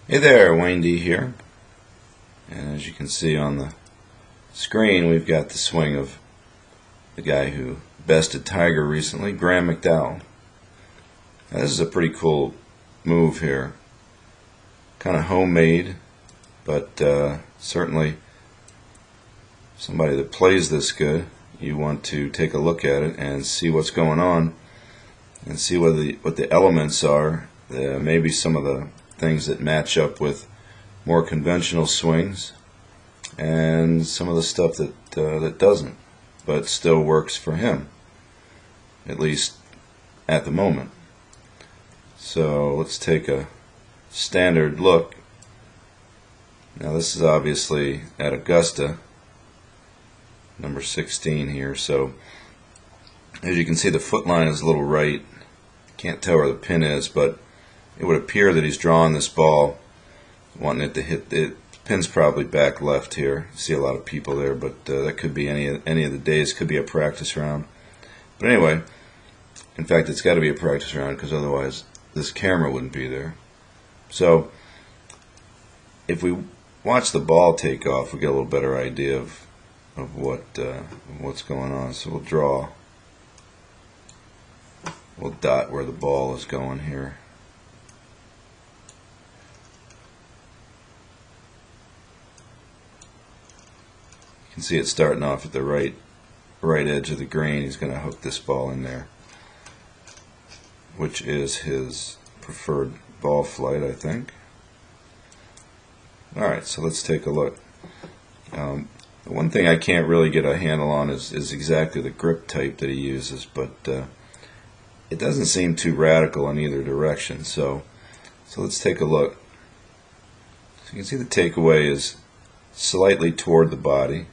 Hey there, Wayne D here, and as you can see on the screen, we've got the swing of the guy who bested Tiger recently, Graeme McDowell. Now, this is a pretty cool move here, kind of homemade, but certainly somebody that plays this good, you want to take a look at it and see what's going on and see what the elements are, maybe some of the things that match up with more conventional swings, and some of the stuff that doesn't, but still works for him, at least at the moment. So let's take a standard look. Now this is obviously at Augusta, number 16 here. So as you can see, the foot line is a little right. Can't tell where the pin is, but it would appear that he's drawing this ball, wanting it to hit. The pin's probably back left here. You see a lot of people there, but that could be any of the days. Could be a practice round. But anyway, in fact, it's got to be a practice round because otherwise this camera wouldn't be there. So if we watch the ball take off, we get a little better idea of what's going on. So we'll dot where the ball is going here. You can see it starting off at the right edge of the green. He's going to hook this ball in there, which is his preferred ball flight, I think. Alright, so let's take a look. The one thing I can't really get a handle on is exactly the grip type that he uses, but it doesn't seem too radical in either direction. So let's take a look. So you can see the takeaway is slightly toward the body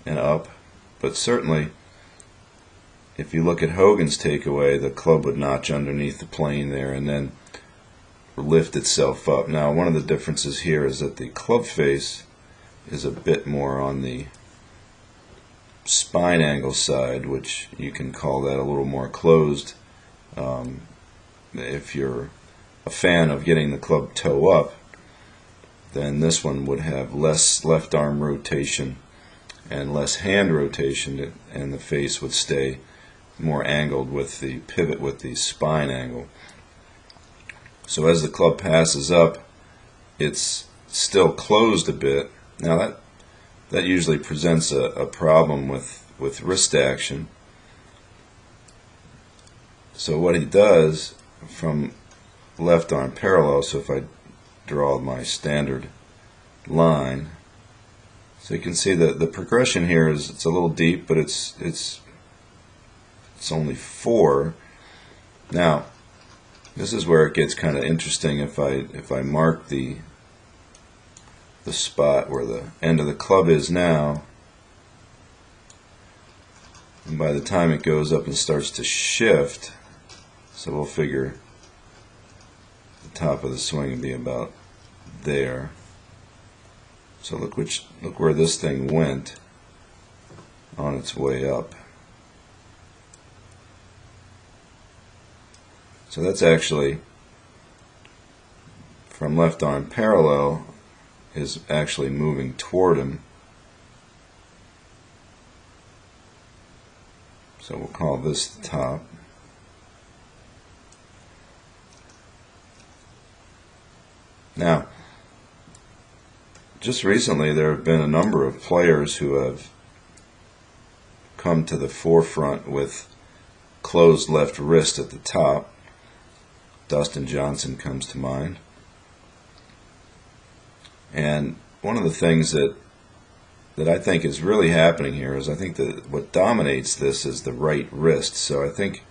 and up, but certainly if you look at Hogan's takeaway, the club would notch underneath the plane there and then lift itself up. Now, one of the differences here is that the club face is a bit more on the spine angle side, which you can call that a little more closed. If you're a fan of getting the club toe up, then this one would have less left arm rotation and less hand rotation, and the face would stay more angled with the pivot with the spine angle. So as the club passes up, it's still closed a bit. Now that usually presents a problem with wrist action. So what he does from left arm parallel, so if I draw my standard line, so you can see that the progression here is, it's a little deep, but it's only 4. Now this is where it gets kind of interesting. If I mark the spot where the end of the club is now, and by the time it goes up and starts to shift, so we'll figure the top of the swing would be about there. So look where this thing went on its way up. So that's actually, from left arm parallel, is actually moving toward him. So we'll call this the top. Now, just recently there have been a number of players who have come to the forefront with closed left wrist at the top. Dustin Johnson comes to mind. And one of the things that I think is really happening here is, I think that what dominates this is the right wrist. So I think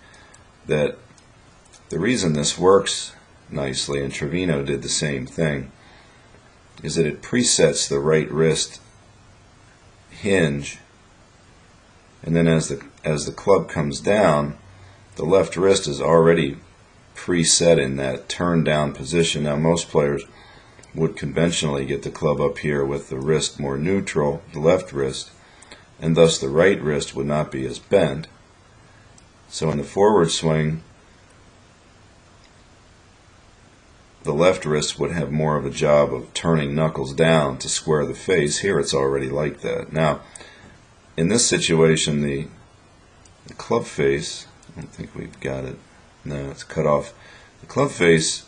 that the reason this works nicely, and Trevino did the same thing, is that it presets the right wrist hinge, and then as the club comes down, the left wrist is already preset in that turn down position. Now most players would conventionally get the club up here with the wrist more neutral, the left wrist, and thus the right wrist would not be as bent. So in the forward swing, the left wrist would have more of a job of turning knuckles down to square the face. Here it's already like that. Now, in this situation, the club face, I don't think we've got it. No, it's cut off. The club face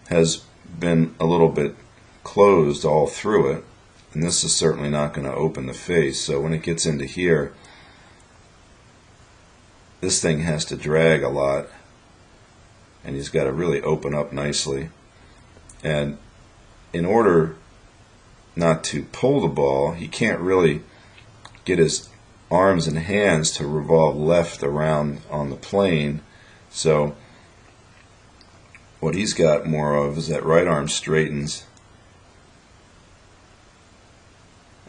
has been a little bit closed all through it, and this is certainly not going to open the face. So when it gets into here, this thing has to drag a lot, and he's got to really open up nicely. And in order not to pull the ball, he can't really get his arms and hands to revolve left around on the plane. So what he's got more of is that right arm straightens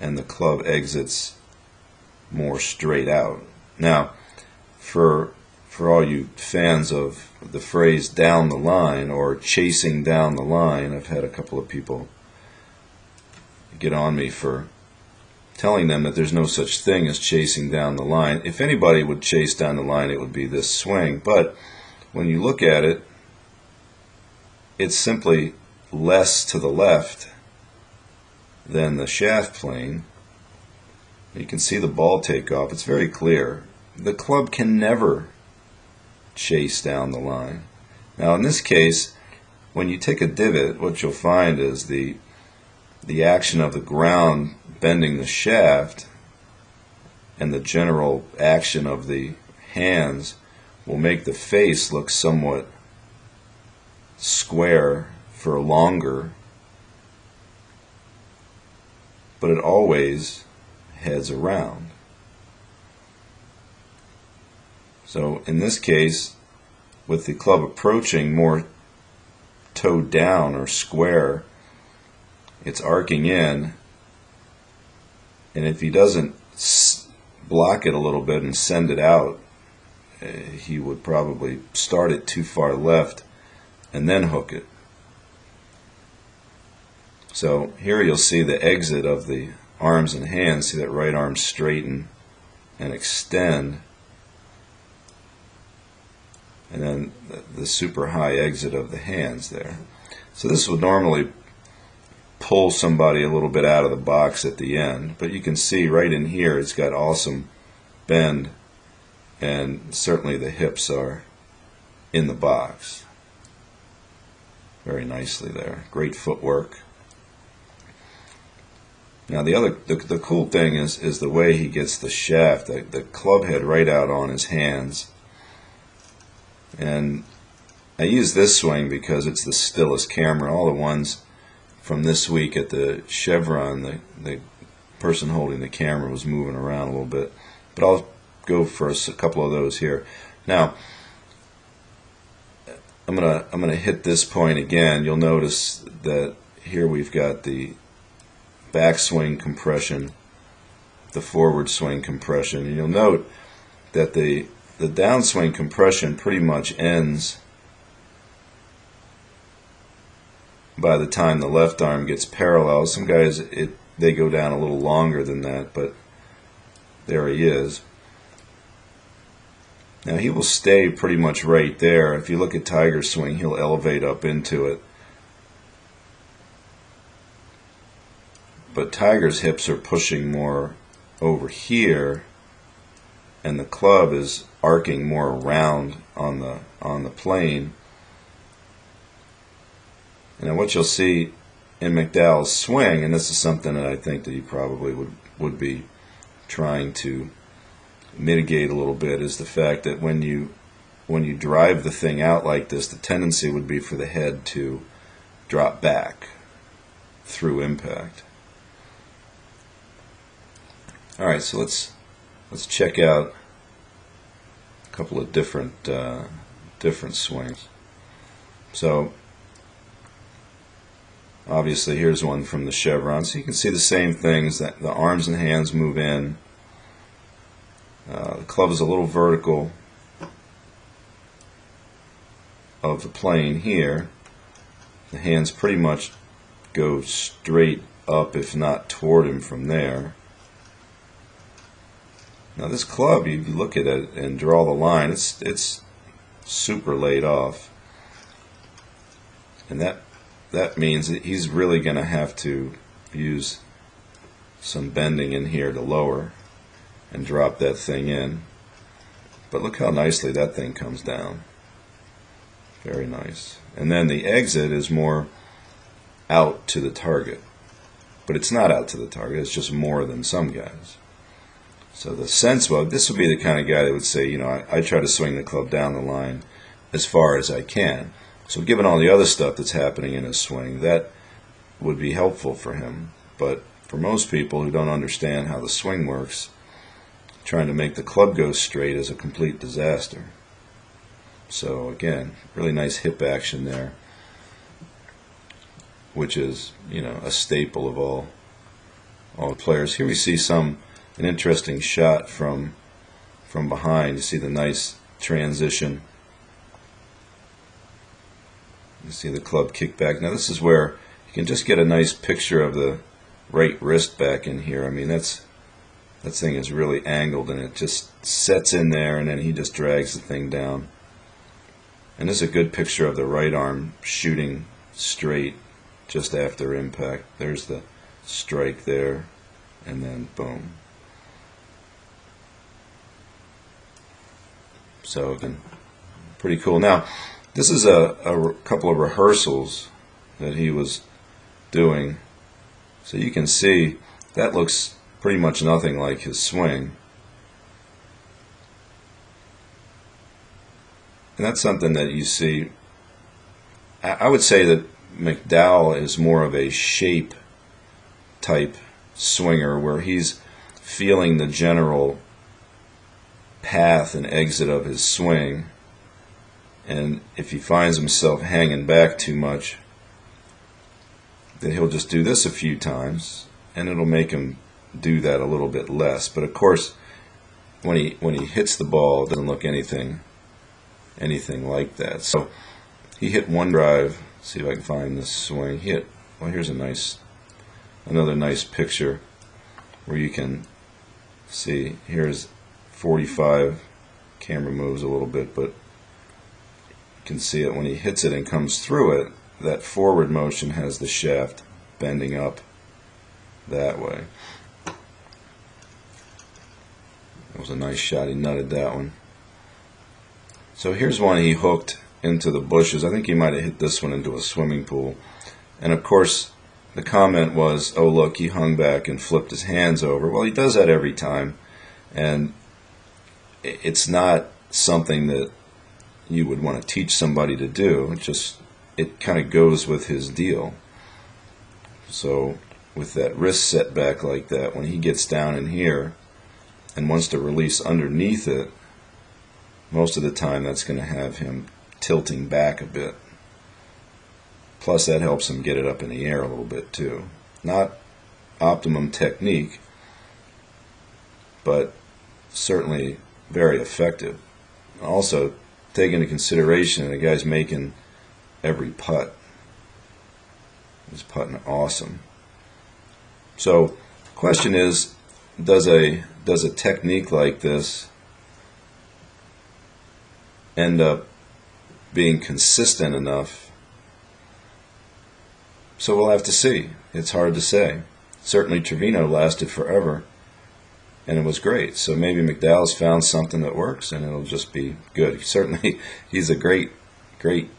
and the club exits more straight out. Now, for all you fans of the phrase down the line or chasing down the line, I've had a couple of people get on me for telling them that there's no such thing as chasing down the line. If anybody would chase down the line, it would be this swing. But when you look at it, it's simply less to the left than the shaft plane. You can see the ball take off. It's very clear. The club can never chase down the line. Now in this case, when you take a divot, what you'll find is the action of the ground bending the shaft and the general action of the hands will make the face look somewhat square for longer, but it always heads around. So in this case, with the club approaching more toed down or square, it's arcing in, and if he doesn't block it a little bit and send it out, he would probably start it too far left and then hook it. So here you'll see the exit of the arms and hands. See that right arm straighten and extend, and then the super high exit of the hands there. So this would normally pull somebody a little bit out of the box at the end, but you can see right in here it's got awesome bend, and certainly the hips are in the box very nicely there. Great footwork. Now the cool thing is the way he gets the shaft, the club head right out on his hands. And I use this swing because it's the stillest camera. All the ones from this week at the Chevron, the person holding the camera was moving around a little bit. But I'll go for a couple of those here. Now, I'm gonna hit this point again. You'll notice that here we've got the backswing compression, the forward swing compression, and you'll note that the downswing compression pretty much ends by the time the left arm gets parallel. Some guys, they go down a little longer than that, but there he is. Now he will stay pretty much right there. If you look at Tiger's swing, he'll elevate up into it. But Tiger's hips are pushing more over here, and the club is arcing more around on the plane. And what you'll see in McDowell's swing, and this is something that I think that he probably would be trying to mitigate a little bit, is the fact that when you drive the thing out like this, the tendency would be for the head to drop back through impact. All right, so let's check out a couple of different swings. So obviously here's one from the Chevron. So you can see the same things, that the arms and hands move in. The club is a little vertical of the plane here. The hands pretty much go straight up, if not toward him from there. Now this club, you look at it and draw the line, it's super laid off. And that that means that he's really going to have to use some bending in here to lower and drop that thing in. But look how nicely that thing comes down. Very nice. And then the exit is more out to the target. But it's not out to the target, it's just more than some guys. So the sense, well, this would be the kind of guy that would say, you know, I try to swing the club down the line as far as I can. So given all the other stuff that's happening in his swing, that would be helpful for him. But for most people who don't understand how the swing works, trying to make the club go straight is a complete disaster. So again, really nice hip action there, which is, you know, a staple of all players. Here we see an interesting shot from behind. You see the nice transition. You see the club kick back. Now this is where you can just get a nice picture of the right wrist back in here. I mean, that thing is really angled and it just sets in there, and then he just drags the thing down. And this is a good picture of the right arm shooting straight just after impact. There's the strike there, and then boom. So again, pretty cool. Now, this is a couple of rehearsals that he was doing. So you can see that looks pretty much nothing like his swing. And that's something that you see. I would say that McDowell is more of a shape type swinger, where he's feeling the general path and exit of his swing, and if he finds himself hanging back too much, then he'll just do this a few times and it'll make him do that a little bit less. But of course, when he hits the ball, it doesn't look anything like that. So he hit one drive. See if I can find this swing. Well, here's another nice picture where you can see. Here's 45. Camera moves a little bit, but you can see it when he hits it and comes through it. That forward motion has the shaft bending up that way. That was a nice shot. He nutted that one. So here's one he hooked into the bushes. I think he might have hit this one into a swimming pool. And of course, the comment was, oh look, he hung back and flipped his hands over. Well, he does that every time, and it's not something that you would want to teach somebody to do. It kind of goes with his deal. So with that wrist set back like that, when he gets down in here and wants to release underneath it, most of the time that's going to have him tilting back a bit. Plus that helps him get it up in the air a little bit too. Not optimum technique, but certainly very effective. Also, take into consideration the guy's making every putt. He's putting awesome. So, the question is, does a technique like this end up being consistent enough? So we'll have to see. It's hard to say. Certainly Trevino lasted forever, and it was great. So maybe McDowell's found something that works, and it'll just be good. Certainly, he's a great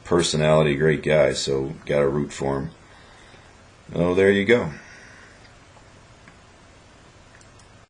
personality, great guy, so got to root for him. Oh, there you go.